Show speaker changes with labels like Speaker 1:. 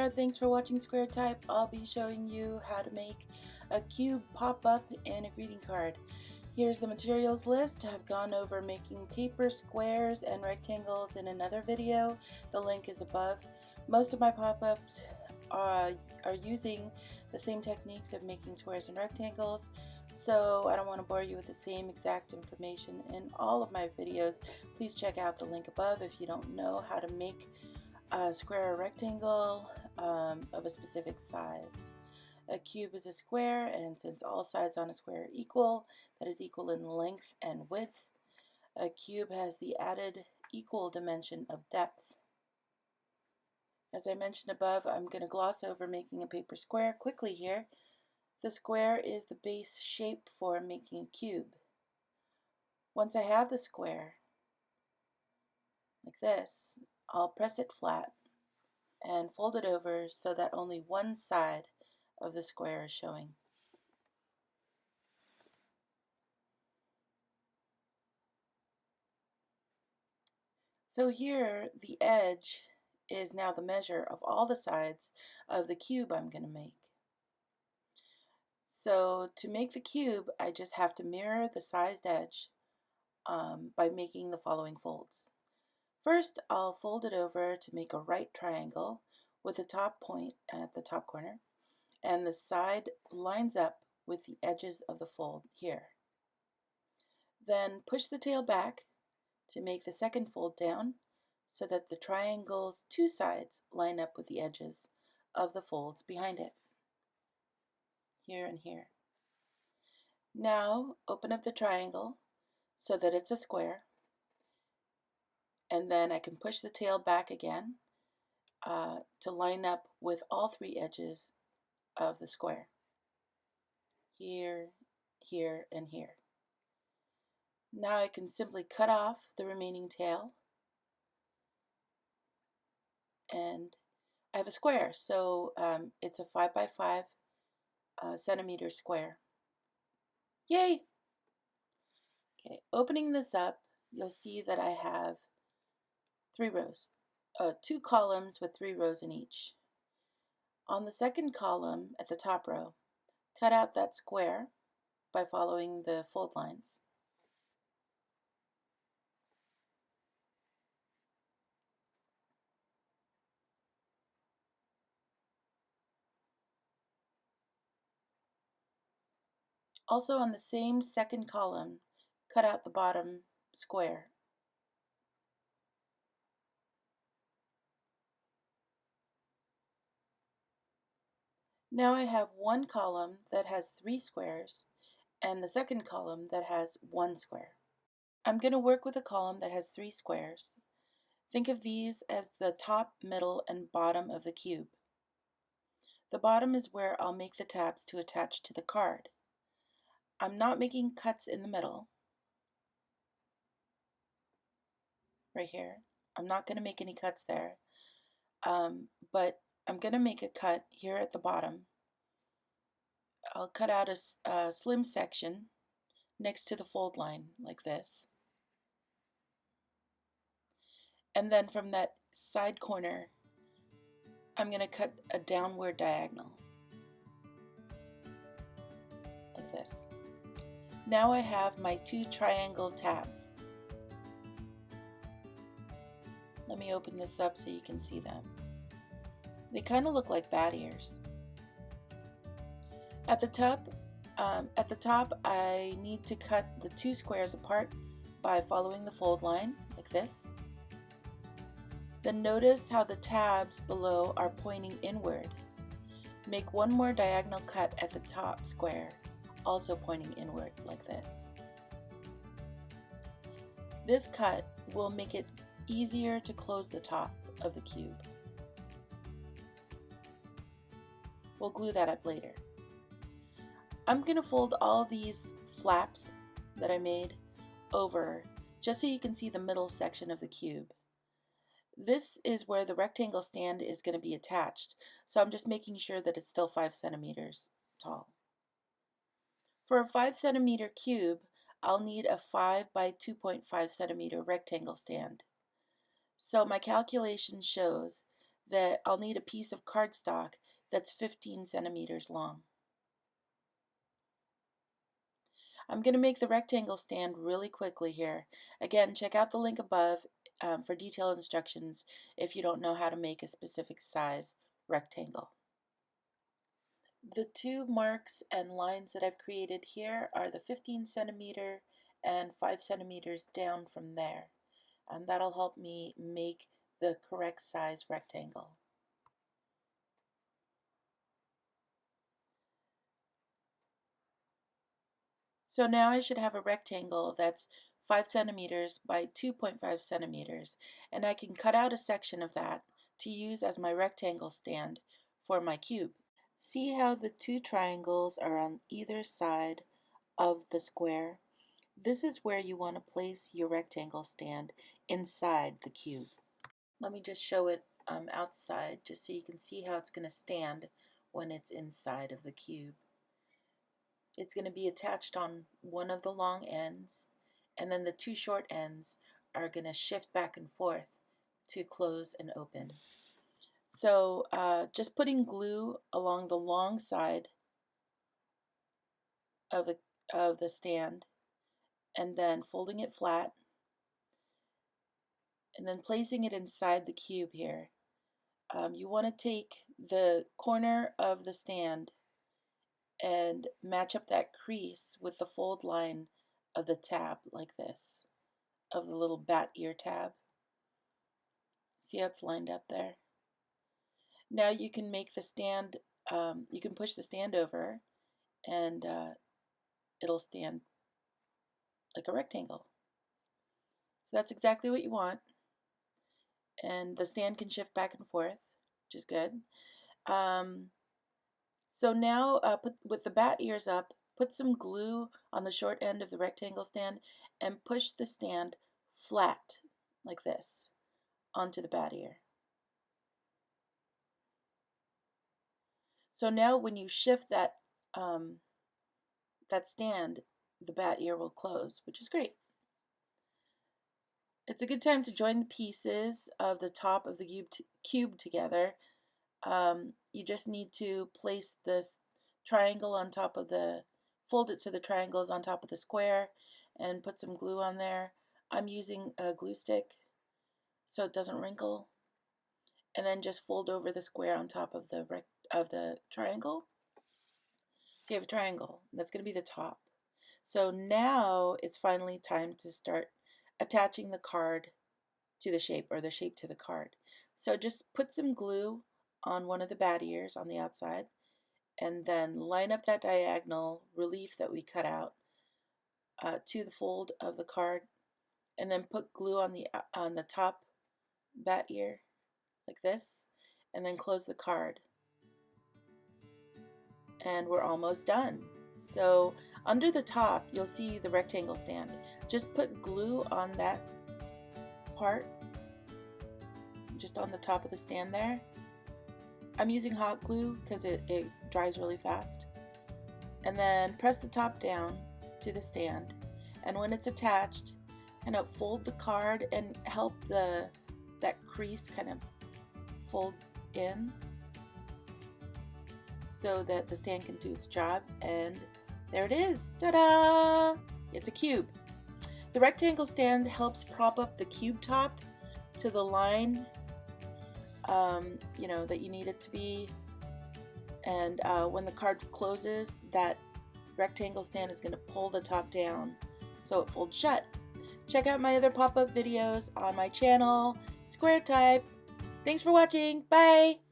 Speaker 1: there, thanks for watching Square Type. I'll be showing you how to make a cube pop up in a greeting card. Here's the materials list. I've gone over making paper squares and rectangles in another video. The link is above. Most of my pop-ups are using the same techniques of making squares and rectangles, so I don't want to bore you with the same exact information in all of my videos. Please check out the link above if you don't know how to make a square or rectangle of a specific size. A cube is a square, and since all sides on a square are equal, that is equal in length and width. A cube has the added equal dimension of depth. As I mentioned above, I'm going to gloss over making a paper square quickly here. The square is the base shape for making a cube. Once I have the square, like this, I'll press it flat and fold it over so that only one side of the square is showing. So here, the edge is now the measure of all the sides of the cube I'm going to make. So to make the cube, I just have to mirror the sized edge by making the following folds. First, I'll fold it over to make a right triangle with the top point at the top corner, and the side lines up with the edges of the fold here. Then push the tail back to make the second fold down so that the triangle's two sides line up with the edges of the folds behind it, here and here. Now open up the triangle so that it's a square, and then I can push the tail back again to line up with all three edges of the square, here, here, and here. Now I can simply cut off the remaining tail, and I have a square, so it's a 5 by 5 centimeter square. Yay! Okay, opening this up, you'll see that I have 3 rows, 2 columns with 3 rows in each. On the second column at the top row, cut out that square by following the fold lines. Also on the same second column, cut out the bottom square. Now I have one column that has 3 squares and the second column that has 1 square. I'm going to work with a column that has 3 squares. Think of these as the top, middle, and bottom of the cube. The bottom is where I'll make the tabs to attach to the card. I'm not making cuts in the middle, right here. I'm not going to make any cuts there, but I'm going to make a cut here at the bottom. I'll cut out a slim section next to the fold line like this. And then from that side corner, I'm going to cut a downward diagonal like this. Now I have my 2 triangle tabs. Let me open this up so you can see them. They kind of look like bat ears. At the top, I need to cut the 2 squares apart by following the fold line like this. Then notice how the tabs below are pointing inward. Make one more diagonal cut at the top square, also pointing inward like this. This cut will make it easier to close the top of the cube. We'll glue that up later. I'm going to fold all these flaps that I made over just so you can see the middle section of the cube. This is where the rectangle stand is going to be attached, so I'm just making sure that it's still 5 centimeters tall. For a 5 centimeter cube, I'll need a 5 by 2.5 centimeter rectangle stand. So my calculation shows that I'll need a piece of cardstock that's 15 centimeters long. I'm going to make the rectangle stand really quickly here. Again, check out the link above for detailed instructions if you don't know how to make a specific size rectangle. The two marks and lines that I've created here are the 15 centimeter and 5 centimeters down from there. That'll help me make the correct size rectangle. So now I should have a rectangle that's 5 centimeters by 2.5 centimeters, and I can cut out a section of that to use as my rectangle stand for my cube. See how the two triangles are on either side of the square? This is where you want to place your rectangle stand inside the cube. Let me just show it outside just so you can see how it's going to stand when it's inside of the cube. It's going to be attached on one of the long ends, and then the two short ends are going to shift back and forth to close and open. So just putting glue along the long side of the stand, and then folding it flat, and then placing it inside the cube here. You want to take the corner of the stand and match up that crease with the fold line of the tab like this, of the little bat ear tab. See how it's lined up there? Now you can make the stand, you can push the stand over and it'll stand like a rectangle. So that's exactly what you want. And the stand can shift back and forth, which is good. So now with the bat ears up, put some glue on the short end of the rectangle stand and push the stand flat like this onto the bat ear. So now when you shift that stand, the bat ear will close, which is great. It's a good time to join the pieces of the top of the cube together. You just need to place this triangle on top of fold it so the triangle is on top of the square and put some glue on there. I'm using a glue stick so it doesn't wrinkle. And then just fold over the square on top of the triangle. So you have a triangle. That's going to be the top. So now it's finally time to start attaching the card to the shape, or the shape to the card. So just put some glue on one of the bat ears on the outside, and then line up that diagonal relief that we cut out to the fold of the card, and then put glue on the top bat ear like this, and then close the card. And we're almost done. So under the top you'll see the rectangle stand. Just put glue on that part, just on the top of the stand there. I'm using hot glue because it dries really fast. And then press the top down to the stand, and when it's attached, kind of fold the card and help that crease kind of fold in so that the stand can do its job. And there it is. Ta-da! It's a cube. The rectangle stand helps prop up the cube top to the line that you need it to be. And when the card closes, that rectangle stand is going to pull the top down so it folds shut. Check out my other pop-up videos on my channel, Square Type. Thanks for watching. Bye!